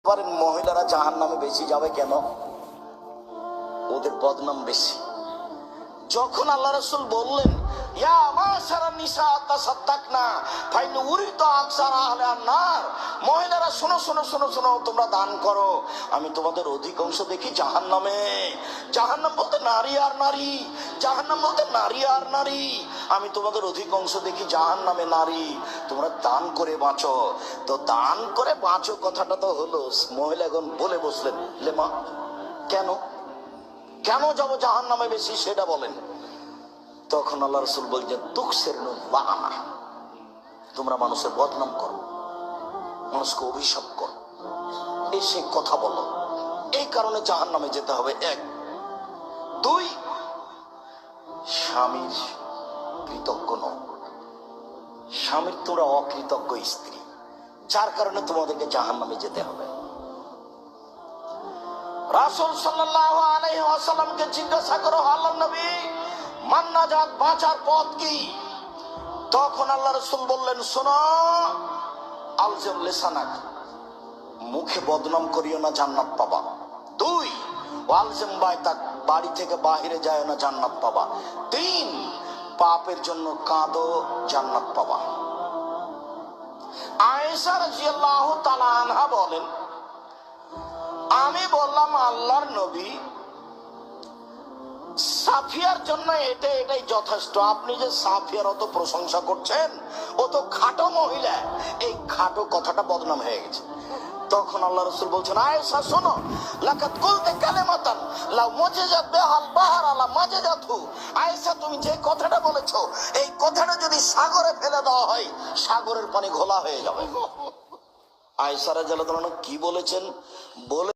পারেন মহিলারা জাহান্নামে বেশি যাবে কেন? ওদের বদনাম বেশি। যখন আল্লাহ রাসূল বললেন ইয়া মাশারা নিসা তাসাদ্দাকনা ফাইন উরিদু আকসারা আহলে আন-নার, মহিলারা শোনো শোনো শোনো শোনো, তোমরা দান করো, আমি তোমাদের অধিকাংশ দেখি জাহান্নামে। জাহান্নাম বলতে নারী আর নারী, জাহান্নাম বলতে নারী আর নারী, আমি তোমাদের অধিকাংশ দেখি জাহান্নামে নারী, তোমরা দান করে বাঁচো। তো দান করে বাঁচো কথাটা তো হলো, মহিলা এখন বলে বসলেন লেমা কেন কেন যাবো জাহান্নামে বেশি সেটা বলেন। তখন আল্লাহ রাসূল বলছেন তুকসির বানা, তোমরা মানুষের বদনাম করো, মানুষকে অভিশাপ করো, এসে কথা বলো, এই কারণে জাহান্নামে যেতে হবে। এক। দুই, স্বামীর কৃতজ্ঞ নও, স্বামীর তোমরা অকৃতজ্ঞ স্ত্রী, যার কারণে তোমাদেরকে জাহান্নামে যেতে হবে। রাসূল সাল্লাল্লাহু আলাইহি ওয়াসাল্লামকে জিজ্ঞাসা করো আল্লাহ নবী মান্নাজাত বাঁচার পথ কি? তখন আল্লাহ রাসূল বললেন শোনো, আলজাম লিসানাক, মুখে বদনাম করিও না, জান্নাত পাবা। দুই, ওয়ালজাম বাইতাক, বাড়ি থেকে বাহিরে যায় না, জান্নাত পাবা। তিন, পাপের জন্য কাঁদো, জান্নাত পাবা। আয়েশা রাদিয়াল্লাহু তাআলা আনহা বলেন আমি বললাম আল্লাহর নবী সাফিয়ার জন্য এটাই যথেষ্ট, আপনি যে সাফিয়ার অত প্রশংসা করছেন, ও তো খাটো মহিলা, এই খাটো কথাটা বদনাম হয়ে গেছে। তখন আল্লাহ রাসূল বলছেন আয়েশা শোনো, লাকাত কুলতে কালিমাতান লাউ মুজিজাত বিহাল বাহর আলা মাজিজাতহু, আয়েশা তুমি যে কথাটা বলেছো, এই কথাটা যদি সাগরে ফেলে দেওয়া হয় সাগরের পানি ঘোলা হয়ে যাবে। আয়েশা রাদিয়াল্লাহু তাআলা কি বলেছেন বলে